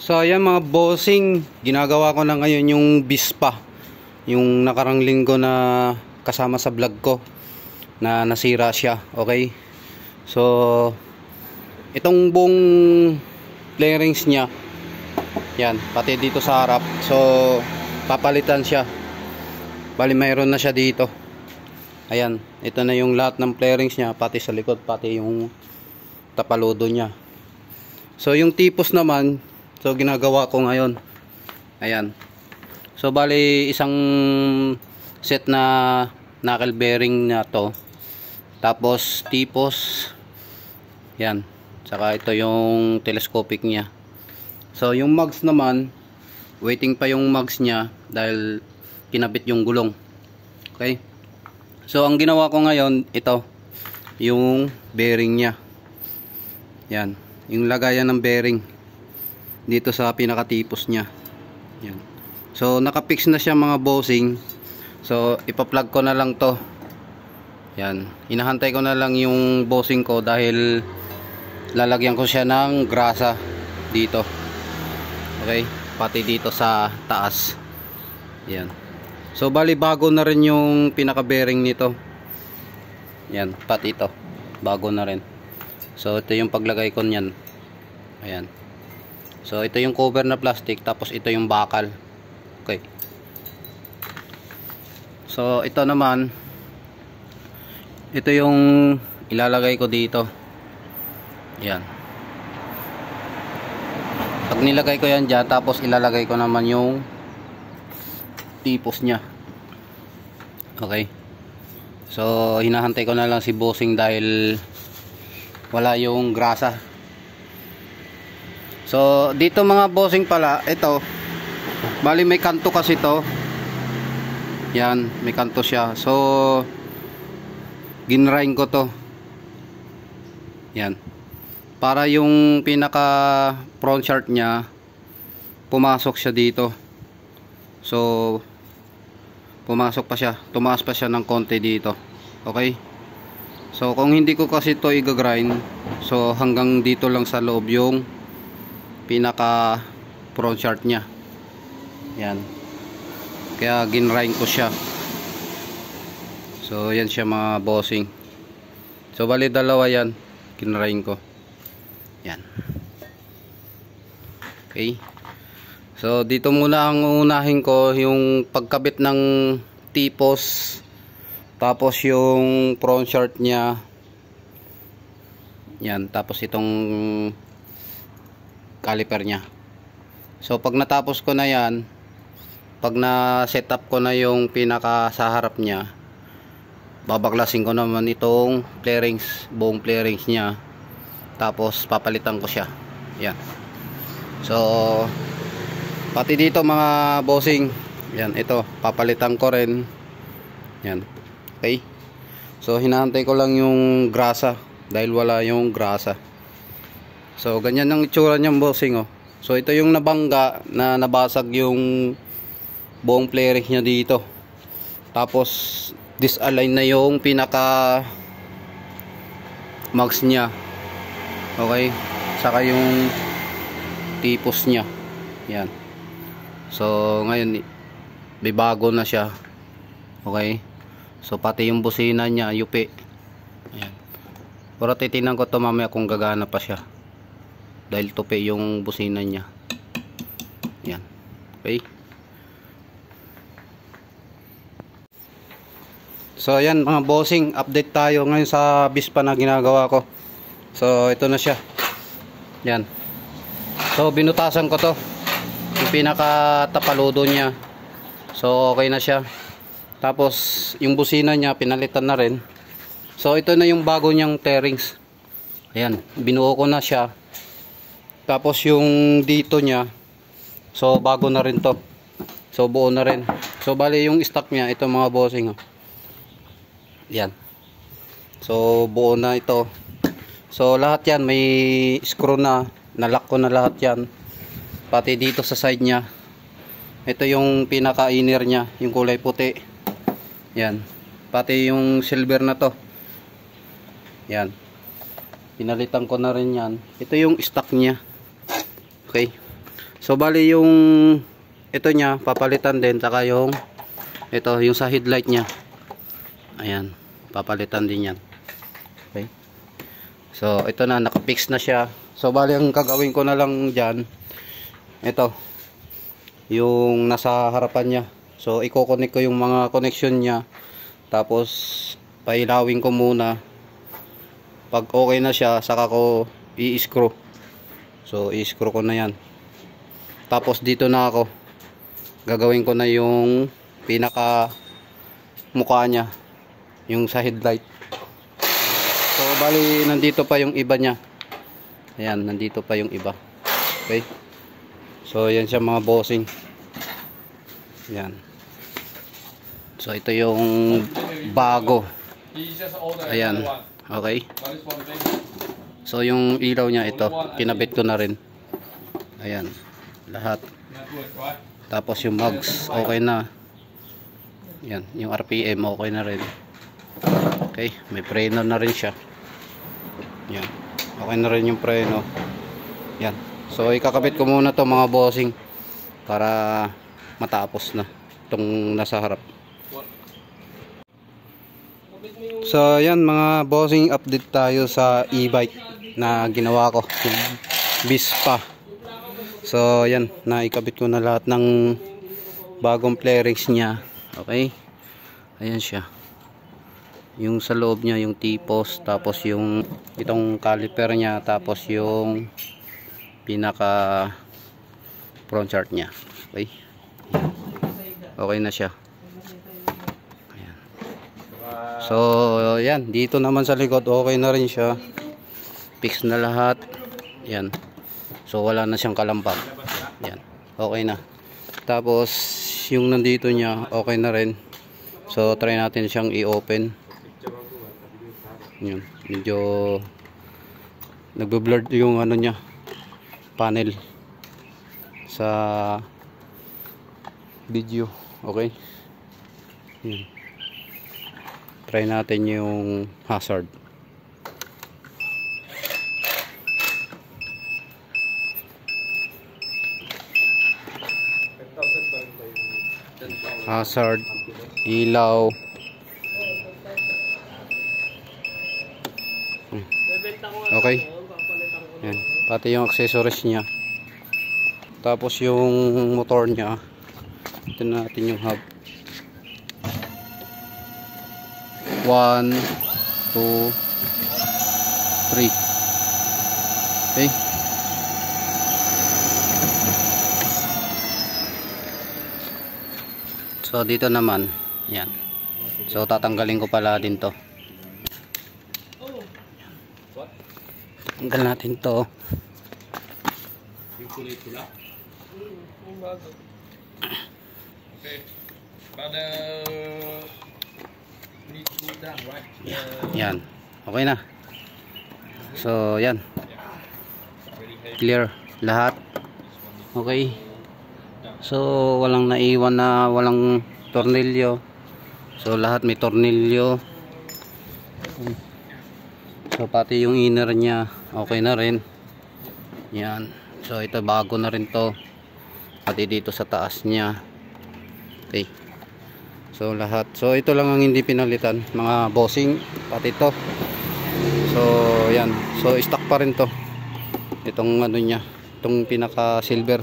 So ayan mga bossing, ginagawa ko na ngayon yung Vespa, yung nakarang linggo na kasama sa vlog ko na nasira siya. Okay, so itong buong bearings nya, yan, pati dito sa harap, so papalitan siya. Bali mayroon na siya dito. Ayan, ito na yung lahat ng bearings nya, pati sa likod, pati yung tapaludo nya. So yung tipos naman, so ginagawa ko ngayon. Ayan. So bali isang set na knuckle bearing na to. Tapos tipos. Yan. Saka ito yung telescopic niya. So yung mugs naman, waiting pa yung mugs niya dahil kinabit yung gulong. Okay? So ang ginawa ko ngayon, ito yung bearing niya. Yan, yung lagayan ng bearing dito sa pinakatipos nya. Yan. So nakapix na siya mga bossing. So ipa-plug ko na lang to. Yan, hinahantay ko na lang yung bossing ko dahil lalagyan ko siya ng grasa dito. Okay, pati dito sa taas. Yan. So bali bago na rin yung pinaka-bearing nito. Yan, pati ito bago na rin. So ito yung paglagay ko niyan. Ayan. So ito yung cover na plastic, tapos ito yung bakal. Okay. So ito naman, ito yung ilalagay ko dito. Yan. Pag nilagay ko yan dyan, tapos ilalagay ko naman yung tipos nya. Okay. So hinahantay ko na lang si bossing dahil wala yung grasa. So dito mga bossing pala, ito bali may kanto kasi to. Yan, may kanto siya. So ginrain ko to. Yan, para yung pinaka front short nya pumasok siya dito. So pumasok pa siya, tumaas pa siya ng konti dito. Okay. So kung hindi ko kasi to i-grind, so hanggang dito lang sa loob yung pinaka front short nya. Yan, kaya ginrind ko siya. So yan siya mga bossing. So bali dalawa yan, ginrind ko. Yan. Okay. So dito muna ang unahin ko, yung pagkabit ng tipos, tapos yung front short nya. Yan, tapos itong caliper nya. So pag natapos ko na yan, pag na set up ko na yung pinaka sa harap nya, babaklasin ko naman itong bearings, buong bearings nya, tapos papalitan ko siya. Yan. So pati dito mga bossing, yan, ito papalitan ko rin. Yan. Okay. So hinahantay ko lang yung grasa dahil wala yung grasa. So ganyan ang itsura niyang bossing, oh. So ito yung nabangga na nabasag yung buong bearing niya dito. Tapos disalign na yung pinaka mugs niya. Okay? Saka yung tipos niya. Yan. So ngayon may bago na siya. Okay? So pati yung busina niya, yupi. Ayan. Pero titingnan ko to mamaya kung gagana pa siya, dahil tupi yung busina niya. Yan. Okay. So ayan mga bossing, update tayo ngayon sa Vespa na ginagawa ko. So ito na siya. Yan. So binutasan ko to, yung pinaka tapaludo niya. So okay na siya. Tapos yung busina niya pinalitan na rin. So ito na yung bago niyang bearings. Ayan, binuo ko na siya. Tapos yung dito niya, so bago na rin to. So buo na rin. So bali yung stock niya, ito mga bossing, oh. Yan. So buo na ito. So lahat yan may screw na, nalock ko na lahat yan. Pati dito sa side niya. Ito yung pinaka inner niya, yung kulay puti. Yan. Pati yung silver na to. Yan. Pinalitan ko na rin yan. Ito yung stock niya. Okay. So bali yung ito niya papalitan din, saka yung ito yung sa headlight niya. Ayan, papalitan din yan. Okay. So ito na, nakapix na siya. So bali ang gagawin ko na lang diyan, ito yung nasa harapan niya. So i-connect ko yung mga connection niya. Tapos pailawin ko muna. Pag okay na siya, saka ko i-screw. So i-screw ko na yan. Tapos dito na ako gagawin ko na yung pinaka mukha niya, yung sa headlight. So bali nandito pa yung iba niya. Ayan, nandito pa yung iba. Okay. So yan siya mga bossing. Yan. So ito yung bago. Ayan. Okay. So yung ilaw niya ito, kinabit ko na rin. Ayan. Lahat. Tapos yung mugs, okay na. Yan, yung RPM okay na rin. Okay, may preno na rin siya. Yan. Okay na rin yung preno. Yan. So ikakabit ko muna to mga bossing para matapos na itong nasa harap. So yan mga bossing, update tayo sa e-bike na ginawa ko, yung Vespa. So yan, naikabit ko na lahat ng bagong flarings niya. Okay, ayan siya, yung sa loob niya, yung T-post, tapos yung itong caliper niya, tapos yung pinaka front chart niya. Okay, okay na siya. Ayan. So yan, dito naman sa likod okay na rin siya, fix na lahat. Yan. So wala na siyang kalambag. Yan. Okay na. Tapos yung nandito niya okay na rin. So try natin siyang i-open. Yan. Medyo nagbe-blurred yung ano niya, panel sa video. Okay. Yan. Try natin yung hazard. Hazard, ilaw. Okay. Yan. Pati yung accessories niya. Tapos yung motor niya. Ito natin yung hub. 1, 2, 3. Okay. So dito naman, yan. So tatanggalin ko pala din to. Tanggal natin to. Yan. Okay na. So yan. Clear lahat. Okay. So walang naiwan na walang tornilyo. So lahat may tornilyo. So pati yung inner niya okay na rin. Yan. So ito bago na rin to. Pati dito sa taas niya. Okay. So lahat. So ito lang ang hindi pinalitan mga bossing, pati ito. So yan. So stock pa rin to. Itong ano niya, itong pinaka silver.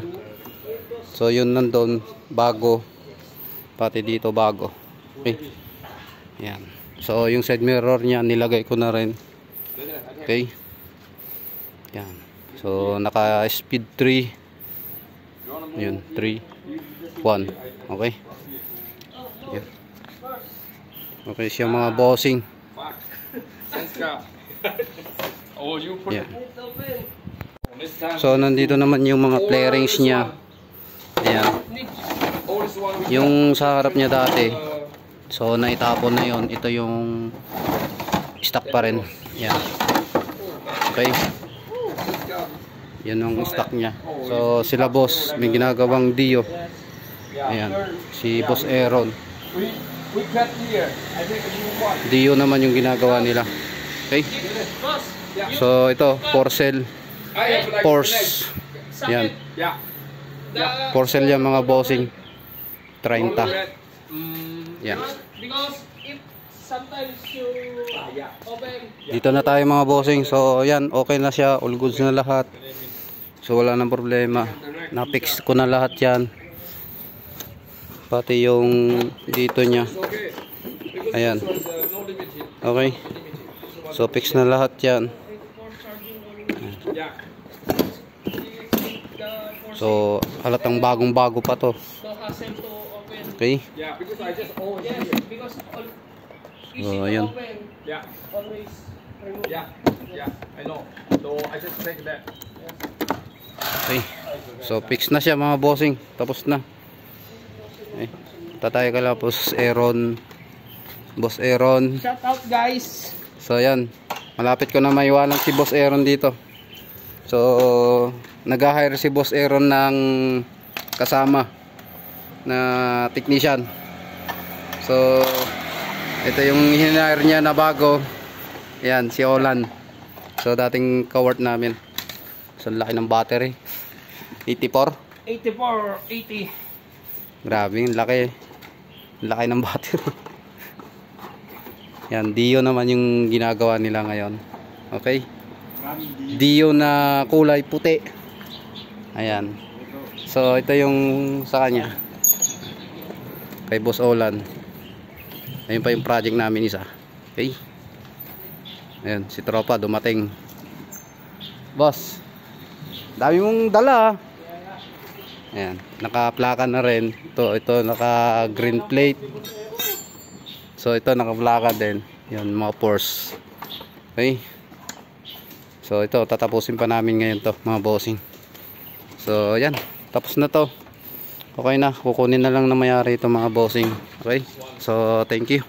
So yun nandun bago, pati dito bago. Okay. Yan. So yung side mirror niya nilagay ko na rin. Okay. Yan. So naka speed 3. Yun, 3 1. Okay. Yan. Okay siya mga bossing. Yan. So nandito naman yung mga flarings niya. Ayan. Yung sa harap niya dati, so naitapon na yon. Ito yung stock pa rin. Yan. Okay. Yan ang stock niya. So sila boss may ginagawang Dio. Ayan. Si Boss Aaron. Dio naman yung ginagawa nila. Okay. So ito Porcel Porsche. Yan. For sale yan mga bossing. 30. Yan. Because if sometimes you open. Dito na tayo mga bossing. So yan, okay na siya. All goods na lahat. So wala nang problema. Na-fix ko na lahat yan. Pati yung dito niya. Ayan. Okay. So fix na lahat yan. So halatang bagong bago pa to. Okay. So ayan. Okay. So fix na siya mga bossing. Tapos na. Okay. Tatay ka lang Boss Aaron. Shout out guys. So ayan. Malapit ko na maiwanan si Boss Aaron dito. So nag-hire si Boss Aaron ng kasama na technician. So ito yung hinire niya na bago. Ayan, si Olan. So dating ka-work namin. So laki ng battery. 84. 80. Grabe, laki. Laki ng battery. Yan, Dio naman yung ginagawa nila ngayon. Okay? Dio na kulay puti. Ayan. So ito yung sa kanya. Kay Boss Olan. Ayun pa yung project namin isa. Okay? Ayan, si tropa dumating. Boss, dami mong dala. Ayan, naka-plaka na rin. Ito naka-green plate. So ito naka-plaka din. Yan, mga Porsche. Okay? So ito, tatapusin pa namin ngayon to, mga bossing. So ayan, tapos na to. Okay na, kukunin na lang na mayari ito mga bossing. Okay? So thank you.